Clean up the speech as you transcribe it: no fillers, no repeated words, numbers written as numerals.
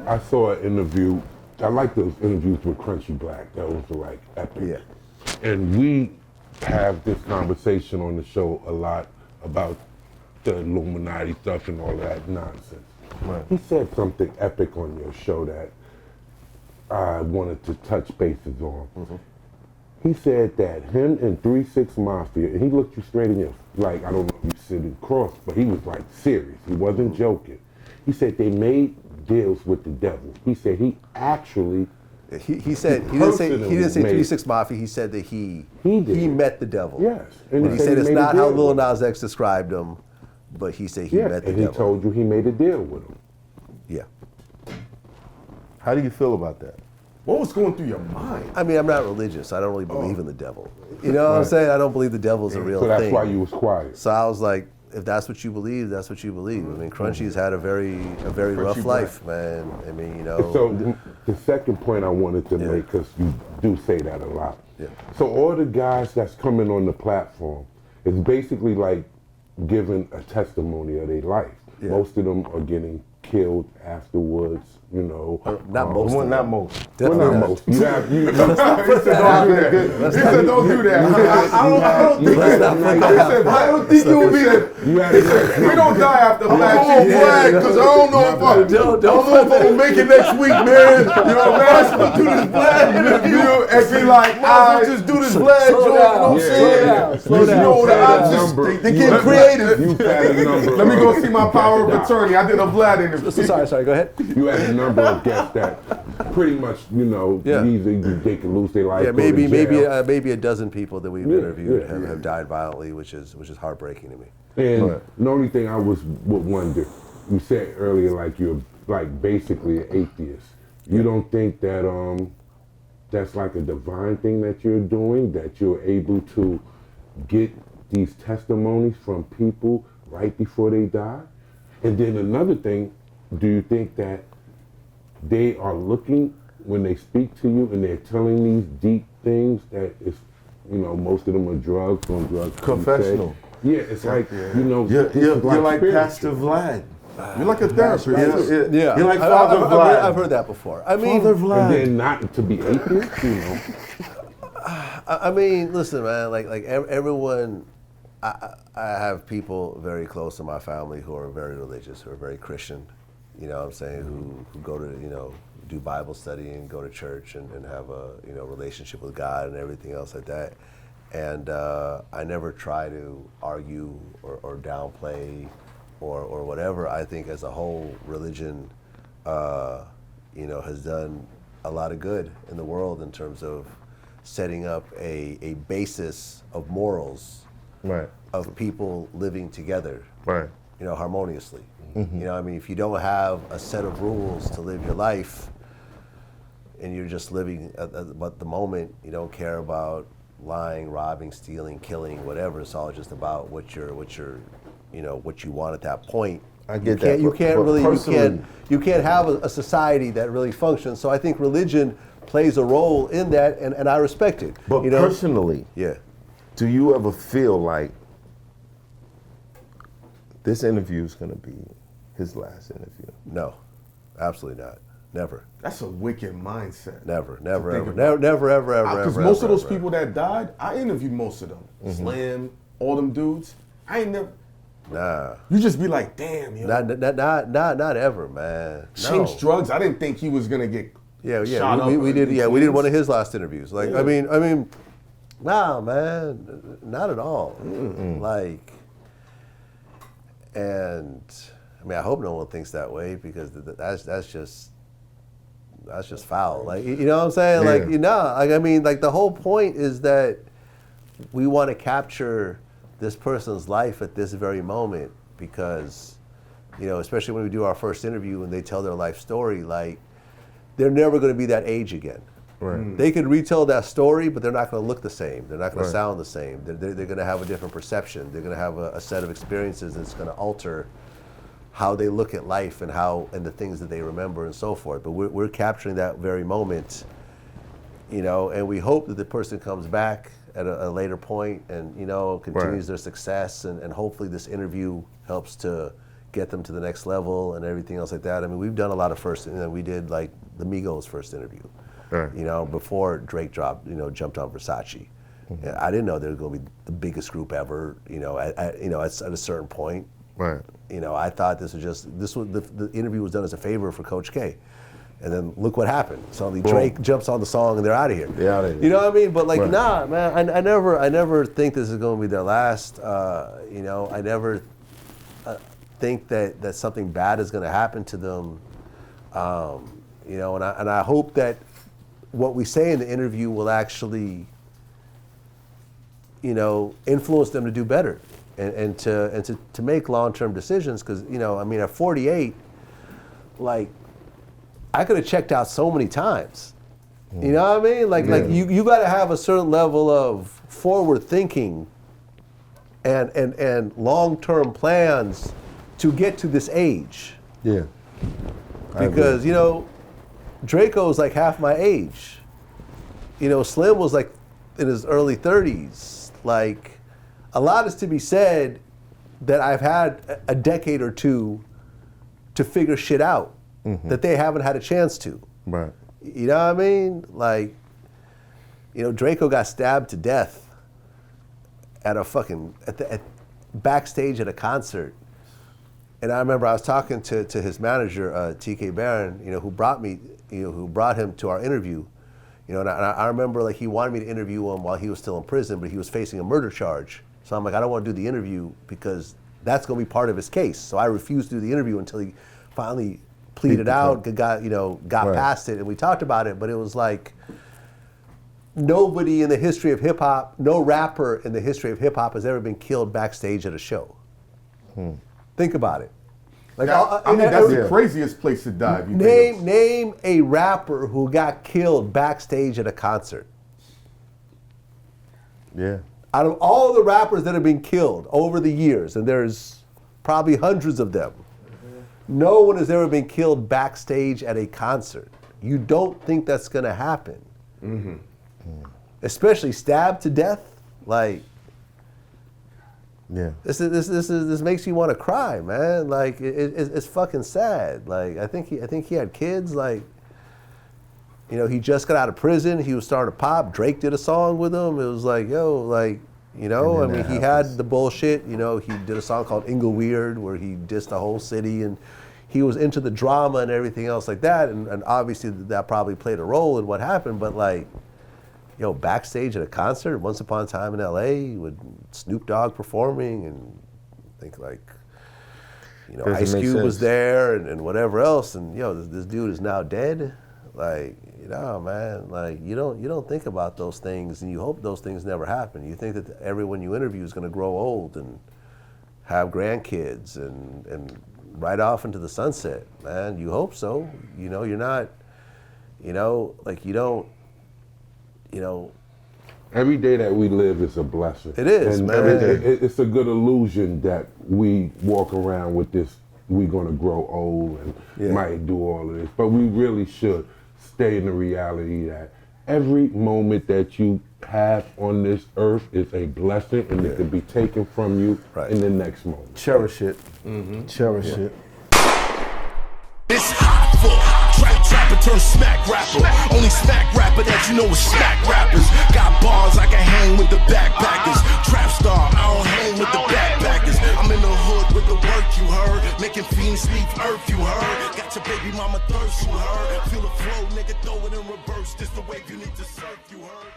I saw an interview. I like those interviews with Crunchy Black. That was like epic. Yeah. And we have this conversation on the show a lot about the Illuminati stuff and all that nonsense. Right. He said something epic on your show that I wanted to touch bases on. Mm-hmm. He said that him and 3-6 Mafia, and he looked you straight in your, like, I don't know if you sitting cross, but he was like serious. He wasn't joking. He said they made deals with the devil. He said he actually He said he didn't say 3-6 Mafia. He said that he met the devil. Yes, and he said it's not how Lil Nas X described him, but he said he met the devil. And he told you he made a deal with him. Yeah. How do you feel about that? What was going through your mind? I mean, I'm not religious. I don't really believe in the devil. You know what I'm saying? I don't believe the devil's a real thing. So that's why you was quiet. So I was like, if that's what you believe, that's what you believe. I mean, Crunchy's had a very rough life, man. I mean, you know. So the second point I wanted to make, because you do say that a lot. Yeah. So all the guys that's coming on the platform is basically like giving a testimony of their life. Yeah. Most of them are getting killed afterwards, you know. Not most. Well, not most. Well, not most. You have, He said, don't do that. I don't think you would be we don't die after Vlad, because I don't know if I'm going to make it next week, man. You know, man, I should do this Vlad interview and be like, I just do this Vlad joke, you know what I'm saying? Slow down. You know, the options, they get creative. Let me go see my power of attorney. I did a Vlad interview. Sorry, go ahead. You had a number of guests that pretty much, you know, either they can lose their life. Yeah, maybe a dozen people that we've interviewed have died violently, which is heartbreaking to me. And the only thing I would wonder, you said earlier, like you're like basically an atheist. You don't think that that's like a divine thing that you're doing, that you're able to get these testimonies from people right before they die? And then another thing, do you think that they are looking when they speak to you and they're telling these deep things that is, you know, most of them are drugs on drugs. Confessional. Yeah, it's like, you know, You're like Pastor Vlad. You're like a therapist. Yeah. You're like Father Vlad. I've heard that before. I mean, Father Vlad. And then not to be atheist, you know. I mean, listen, man. Like everyone, I have people very close to my family who are very religious, who are very Christian. You know what I'm saying? Who go to, you know, do Bible study and go to church and have a, you know, relationship with God and everything else like that. And I never try to argue or downplay or whatever. I think as a whole, religion, you know, has done a lot of good in the world in terms of setting up a basis of morals, right, of people living together, right, you know, harmoniously. Mm-hmm. You know, I mean, if you don't have a set of rules to live your life, and you're just living at the moment, you don't care about lying, robbing, stealing, killing, whatever. It's all just about what you're, you know, what you want at that point. I get that. You can't have a society that really functions. So I think religion plays a role in that, and I respect it. But you know? Personally, yeah, do you ever feel like this interview is going to be his last interview? No, absolutely not. Never. That's a wicked mindset. Never, ever. Because most of those people that died, I interviewed most of them. Slam, all them dudes. I ain't never. Nah. You just be like, damn, yo. Not ever, man. Change drugs. I didn't think he was gonna get. Shot up we did one of his last interviews. Like, yeah. I mean, nah, man, not at all. Mm-mm. Like, and I mean, I hope no one thinks that way, because that's just foul. Like, you know what I'm saying? Yeah. Like, you know, like, I mean, like, the whole point is that we want to capture this person's life at this very moment, because, you know, especially when we do our first interview and they tell their life story, like, they're never going to be that age again. Right. They could retell that story, but they're not going to look the same. They're not going to sound the same. They're going to have a different perception. They're going to have a set of experiences that's going to alter how they look at life and the things that they remember and so forth. But we're capturing that very moment, you know, and we hope that the person comes back at a later point and, you know, continues their success, and hopefully this interview helps to get them to the next level and everything else like that. I mean, we've done a lot of first, we did like the Migos' first interview, before Drake jumped on Versace. And I didn't know they were going to be the biggest group ever, at a certain point. Right. I thought the interview was done as a favor for Coach K. And then look what happened. Suddenly Drake jumps on the song and they're out of here. They're out of here. You know what I mean? But nah, man, I never think this is going to be their last. I never think that something bad is going to happen to them. And I hope that what we say in the interview will actually, influence them to do better and to make long-term decisions. Because at 48, like, I could have checked out so many times. You know what I mean? Like you got to have a certain level of forward thinking and long-term plans to get to this age. Yeah. Because Draco's like half my age. Slim was like in his early 30s. Like, a lot is to be said that I've had a decade or two to figure shit out. That they haven't had a chance to. Right. You know what I mean? Like, Draco got stabbed to death at backstage at a concert. And I remember I was talking to his manager, TK Barron, who brought him to our interview. And I remember like he wanted me to interview him while he was still in prison, but he was facing a murder charge. So I'm like, I don't want to do the interview because that's going to be part of his case. So I refused to do the interview until he finally pleaded out, got past it, and we talked about it. But it was like nobody in the history of hip hop, no rapper in the history of hip hop has ever been killed backstage at a show. Think about it. Like, that's the craziest place to die. Name a rapper who got killed backstage at a concert. Yeah. Out of all the rappers that have been killed over the years, and there's probably hundreds of them, no one has ever been killed backstage at a concert. You don't think that's going to happen. Especially stabbed to death. Like, yeah. This makes you want to cry, man. Like, it's fucking sad. Like, I think he had kids. Like, he just got out of prison. He was starting to pop. Drake did a song with him. It was like, he had the bullshit. He did a song called Ingleweird where he dissed the whole city, and he was into the drama and everything else like that. And obviously that probably played a role in what happened. But like, backstage at a concert, Once Upon a Time in LA with Snoop Dogg performing, and I think like, Ice Cube was there and whatever else. And this dude is now dead. Like, man, like you don't think about those things, and you hope those things never happen. You think that everyone you interview is going to grow old and have grandkids and ride off into the sunset, man. You hope so. You're not, like you don't, Every day that we live is a blessing. It is, and man. It's a good illusion that we walk around with this, we're going to grow old and might do all of this. But we really should stay in the reality that every moment that you have on this earth is a blessing, and it can be taken from you in the next moment. Cherish it. Cherish it. It's Hoffa, trapper turn smack rapper. Only smack rapper that you know is smack rappers. Got bars I can hang with the backpackers. Trap star, I don't hang with the backpackers. I'm in the hood with the work you heard. Making fiends leave earth you heard. Got your baby mama thirst you heard. Feel the flow, nigga, throw it in reverse. This the wave you need to surf you heard.